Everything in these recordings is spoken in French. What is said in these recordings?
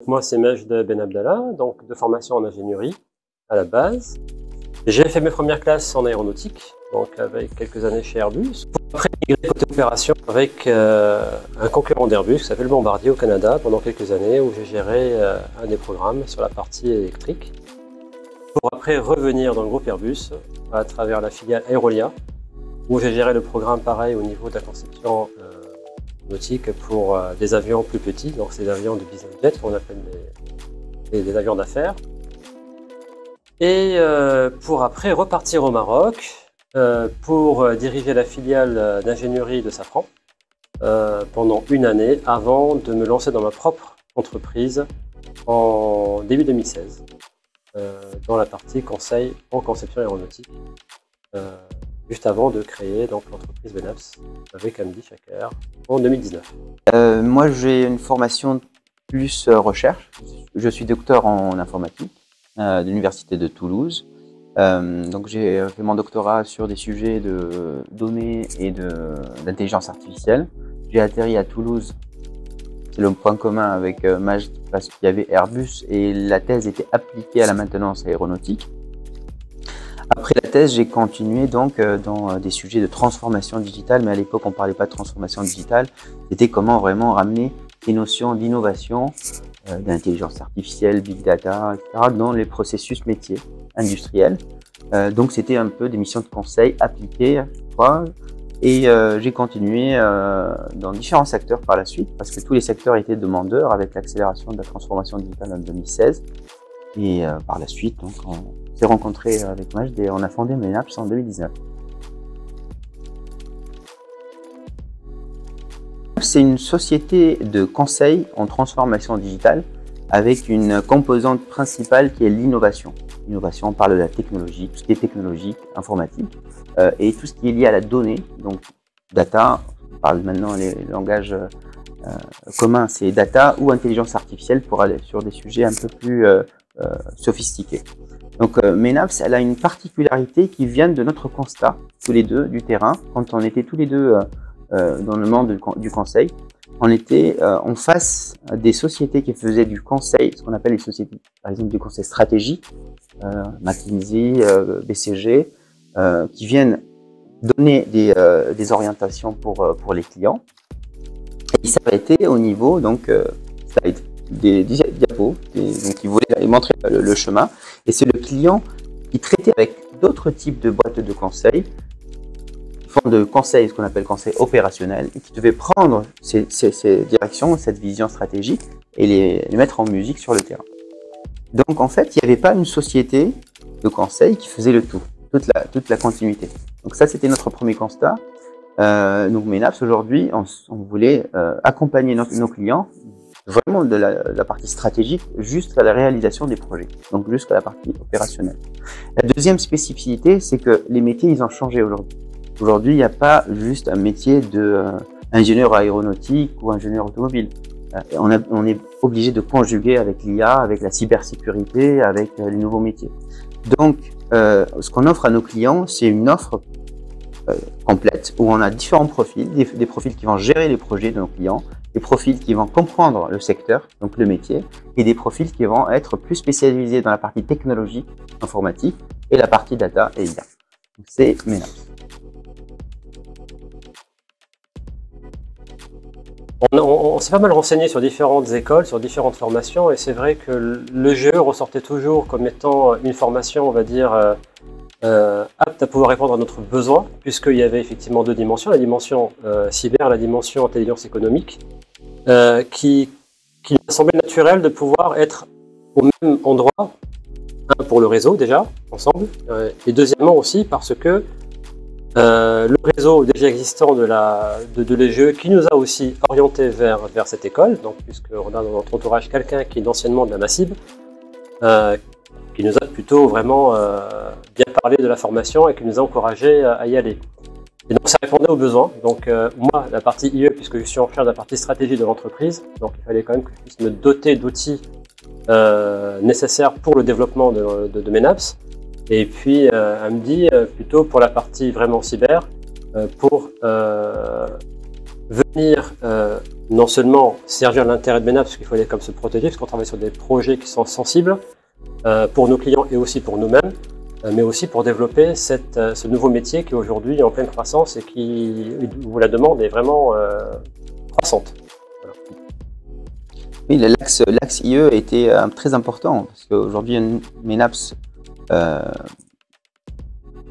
moi c'est Majd Ben Abdallah, donc de formation en ingénierie à la base. J'ai fait mes premières classes en aéronautique, donc avec quelques années chez Airbus. Après, j'ai migré côté opération avec un concurrent d'Airbus qui s'appelle Bombardier au Canada pendant quelques années où j'ai géré un des programmes sur la partie électrique. Pour après revenir dans le groupe Airbus à travers la filiale Aerolia où j'ai géré le programme pareil au niveau de la conception nautique pour des avions plus petits, donc c'est des avions de business jet qu'on appelle des avions d'affaires. Et pour après repartir au Maroc pour diriger la filiale d'ingénierie de Safran pendant une année avant de me lancer dans ma propre entreprise en début 2016 dans la partie conseil en conception aéronautique juste avant de créer l'entreprise Menaps avec Hamdi Chaker en 2019. Moi j'ai une formation plus recherche, je suis docteur en informatique de l'université de Toulouse. Donc j'ai fait mon doctorat sur des sujets de données et d'intelligence artificielle. J'ai atterri à Toulouse, c'est le point commun avec Majd parce qu'il y avait Airbus et la thèse était appliquée à la maintenance aéronautique. Après la thèse, j'ai continué donc dans des sujets de transformation digitale, mais à l'époque on ne parlait pas de transformation digitale, c'était comment vraiment ramener des notions d'innovation, d'intelligence artificielle, big data, etc. dans les processus métiers industriels. Donc c'était un peu des missions de conseil appliquées, et j'ai continué dans différents secteurs par la suite, parce que tous les secteurs étaient demandeurs avec l'accélération de la transformation digitale en 2016. Et par la suite, donc, on s'est rencontrés avec Majd et on a fondé Menaps en 2019. C'est une société de conseil en transformation digitale avec une composante principale qui est l'innovation. L'innovation, on parle de la technologie, tout ce qui est technologique, informatique, et tout ce qui est lié à la donnée, donc data, on parle maintenant les langages communs, c'est data ou intelligence artificielle pour aller sur des sujets un peu plus sophistiqués. Donc Menaps, elle a une particularité qui vient de notre constat, tous les deux, du terrain, quand on était tous les deux dans le monde du conseil. On était en face des sociétés qui faisaient du conseil, ce qu'on appelle les sociétés, par exemple, du conseil stratégique, McKinsey, BCG, qui viennent donner des orientations pour les clients. Et ça a été au niveau, donc, ça a été des diapos, donc ils voulaient montrer le chemin. Et c'est le client qui traitait avec d'autres types de boîtes de conseil, forme de conseil, ce qu'on appelle conseil opérationnel, et qui devait prendre ces directions, cette vision stratégique, et les mettre en musique sur le terrain. Donc en fait, il n'y avait pas une société de conseil qui faisait le tout, toute la continuité. Donc ça, c'était notre premier constat. Donc Menaps, aujourd'hui, on voulait accompagner nos clients vraiment de la partie stratégique jusqu'à la réalisation des projets, donc jusqu'à la partie opérationnelle. La deuxième spécificité, c'est que les métiers, ils ont changé aujourd'hui. Aujourd'hui, il n'y a pas juste un métier d'ingénieur aéronautique ou ingénieur automobile. On est obligé de conjuguer avec l'IA, avec la cybersécurité, avec les nouveaux métiers. Donc, ce qu'on offre à nos clients, c'est une offre complète où on a différents profils, des profils qui vont gérer les projets de nos clients, des profils qui vont comprendre le secteur, donc le métier, et des profils qui vont être plus spécialisés dans la partie technologique, informatique, et la partie data et IA. C'est Menaps. On s'est pas mal renseigné sur différentes écoles, sur différentes formations, et c'est vrai que le GE ressortait toujours comme étant une formation, on va dire, apte à pouvoir répondre à notre besoin, puisqu'il y avait effectivement deux dimensions, la dimension cyber, la dimension intelligence économique, qui me semblait naturel de pouvoir être au même endroit, un pour le réseau déjà, ensemble, et deuxièmement aussi parce que le réseau déjà existant de l'EGE qui nous a aussi orienté vers cette école, donc puisqu'on a dans notre entourage quelqu'un qui est anciennement de la Massib, qui nous a plutôt vraiment bien parlé de la formation et qui nous a encouragé à y aller. Et donc ça répondait aux besoins. Donc moi, la partie IE, puisque je suis en charge de la partie stratégie de l'entreprise, donc il fallait quand même que je puisse me doter d'outils nécessaires pour le développement de Menaps. Et puis Hamdi plutôt pour la partie vraiment cyber, pour venir non seulement servir l'intérêt de MENAPS, parce qu'il fallait comme se protéger, parce qu'on travaille sur des projets qui sont sensibles pour nos clients et aussi pour nous-mêmes, mais aussi pour développer ce nouveau métier qui est aujourd'hui en pleine croissance et où la demande est vraiment croissante. Voilà. Oui, l'axe IE était très important parce qu'aujourd'hui, MENAPS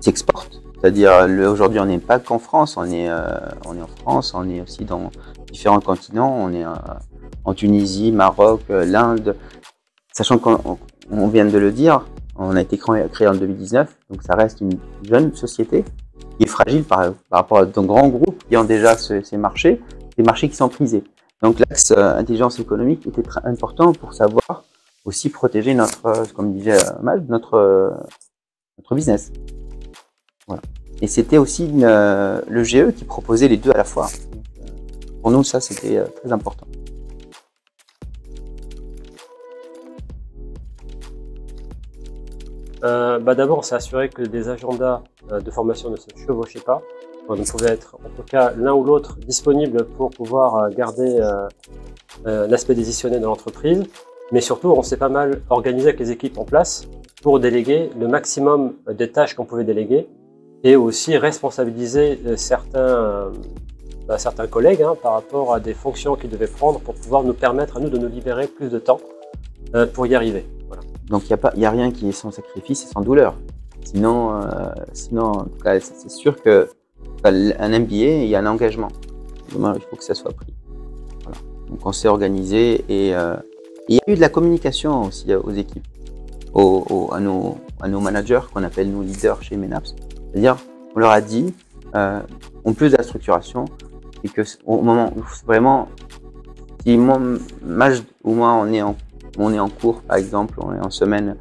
s'exporte. C'est-à-dire, aujourd'hui, on n'est pas qu'en France, on est en France, on est aussi dans différents continents, on est en Tunisie, Maroc, l'Inde. Sachant qu'on vient de le dire, on a été créé en 2019, donc ça reste une jeune société qui est fragile par rapport à de grands groupes qui ont déjà ces marchés, des marchés qui sont prisés. Donc l'axe intelligence économique était très important pour savoir aussi protéger comme disait Maj, notre business. Voilà. Et c'était aussi le GE qui proposait les deux à la fois. Donc, pour nous, ça, c'était très important. D'abord, on s'est assuré que des agendas de formation ne se chevauchaient pas. On pouvait être, en tout cas, l'un ou l'autre disponible pour pouvoir garder l'aspect décisionnaire de l'entreprise. Mais surtout, on s'est pas mal organisé avec les équipes en place pour déléguer le maximum des tâches qu'on pouvait déléguer et aussi responsabiliser certains collègues par rapport à des fonctions qu'ils devaient prendre pour pouvoir nous permettre à nous de nous libérer plus de temps pour y arriver. Voilà. Donc il n'y a rien qui est sans sacrifice et sans douleur. Sinon en tout cas, c'est sûr que un MBA, il y a un engagement. Il faut que ça soit pris. Voilà. Donc on s'est organisé et il y a eu de la communication aussi aux équipes, à nos managers qu'on appelle nos leaders chez MENAPS. C'est-à-dire, on leur a dit, en plus de la structuration, et que au moment où vraiment, si Maj ou moi on est en cours, par exemple, on est en semaine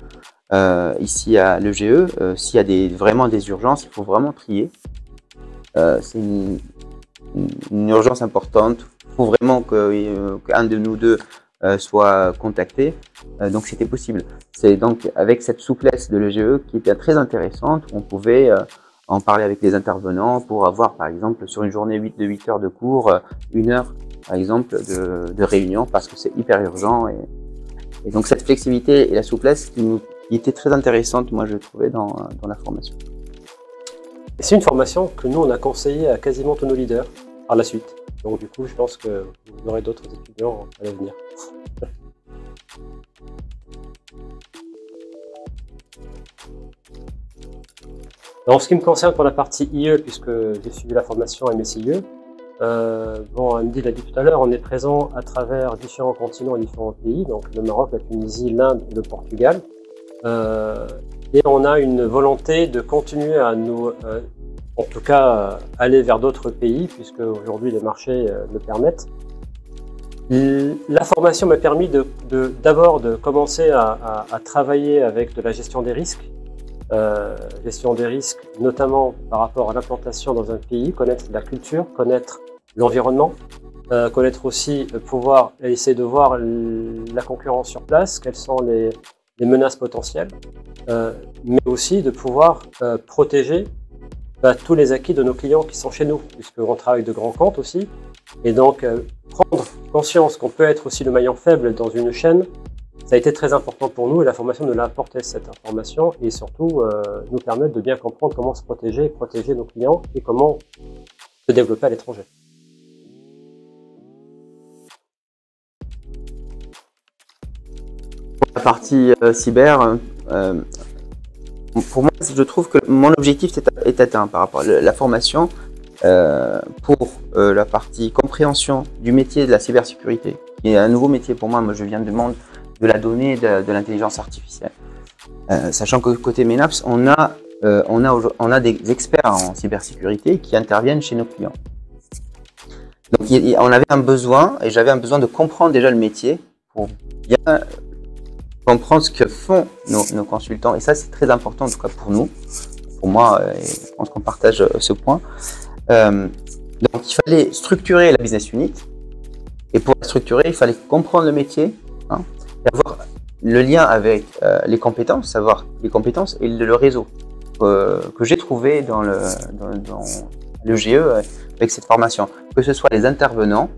ici à l'EGE, s'il y a vraiment des urgences, il faut vraiment trier. C'est une urgence importante. Il faut vraiment qu'un de nous deux soit contacté. Donc c'était possible. C'est donc avec cette souplesse de l'EGE qui était très intéressante, on pouvait en parler avec les intervenants pour avoir, par exemple, sur une journée de 8 heures de cours, 1 heure, par exemple, de réunion parce que c'est hyper urgent. Et donc cette flexibilité et la souplesse qui était très intéressante, moi je trouvais dans la formation. Et c'est une formation que nous on a conseillé à quasiment tous nos leaders par la suite. Donc du coup, je pense que vous aurez d'autres étudiants à l'avenir. En ce qui me concerne pour la partie IE, puisque j'ai suivi la formation MSIE, Andy l'a dit tout à l'heure, on est présent à travers différents continents et différents pays, donc le Maroc, la Tunisie, l'Inde et le Portugal. Et on a une volonté de continuer à nous, en tout cas, aller vers d'autres pays, puisque aujourd'hui les marchés le permettent. La formation m'a permis d'abord de commencer à travailler avec de la gestion des risques. Notamment par rapport à l'implantation dans un pays, connaître la culture, connaître l'environnement, connaître aussi, pouvoir essayer de voir la concurrence sur place, quelles sont les menaces potentielles, mais aussi de pouvoir protéger tous les acquis de nos clients qui sont chez nous, puisqu'on travaille de grands comptes aussi, et donc prendre conscience qu'on peut être aussi le maillon faible dans une chaîne. Ça a été très important pour nous et la formation nous l'a apporté cette information et surtout nous permettre de bien comprendre comment se protéger nos clients et comment se développer à l'étranger. Pour la partie cyber, pour moi, je trouve que mon objectif est atteint par rapport à la formation pour la partie compréhension du métier de la cybersécurité, qui est un nouveau métier pour moi. Moi, je viens du monde de la donnée et de l'intelligence artificielle. Sachant que côté MENAPS, on a des experts en cybersécurité qui interviennent chez nos clients. Donc on avait un besoin, et j'avais un besoin de comprendre déjà le métier pour bien comprendre ce que font nos consultants. Et ça, c'est très important, en tout cas pour nous, pour moi, et je pense qu'on partage ce point. Donc il fallait structurer la business unit, et pour la structurer, il fallait comprendre le métier, avoir le lien avec les compétences, savoir les compétences et le réseau que j'ai trouvé dans le GE avec cette formation. Que ce soit les intervenants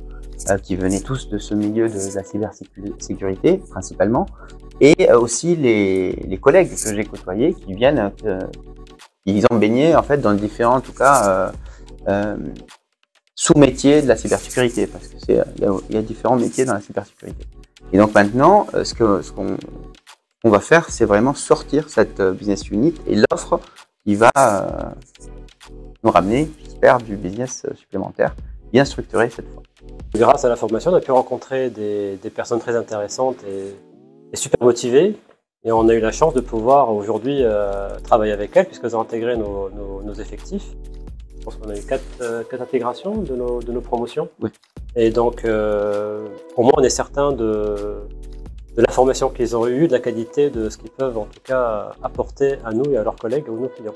qui venaient tous de ce milieu de la cybersécurité principalement, et aussi les collègues que j'ai côtoyés qui viennent, ils ont baigné en fait dans différents, en tout cas, sous-métiers de la cybersécurité, parce que il y a différents métiers dans la cybersécurité. Et donc maintenant, ce qu'on va faire, c'est vraiment sortir cette business unit et l'offre qui va nous ramener, j'espère, du business supplémentaire, bien structuré cette fois. Grâce à la formation, on a pu rencontrer des personnes très intéressantes et super motivées. Et on a eu la chance de pouvoir aujourd'hui travailler avec elles, puisqu'elles ont intégré nos effectifs. Je pense qu'on a eu 4 intégrations de nos promotions. Oui. Et donc, au moins, on est certain de la formation qu'ils ont eue, de la qualité de ce qu'ils peuvent en tout cas apporter à nous et à leurs collègues ou nos clients.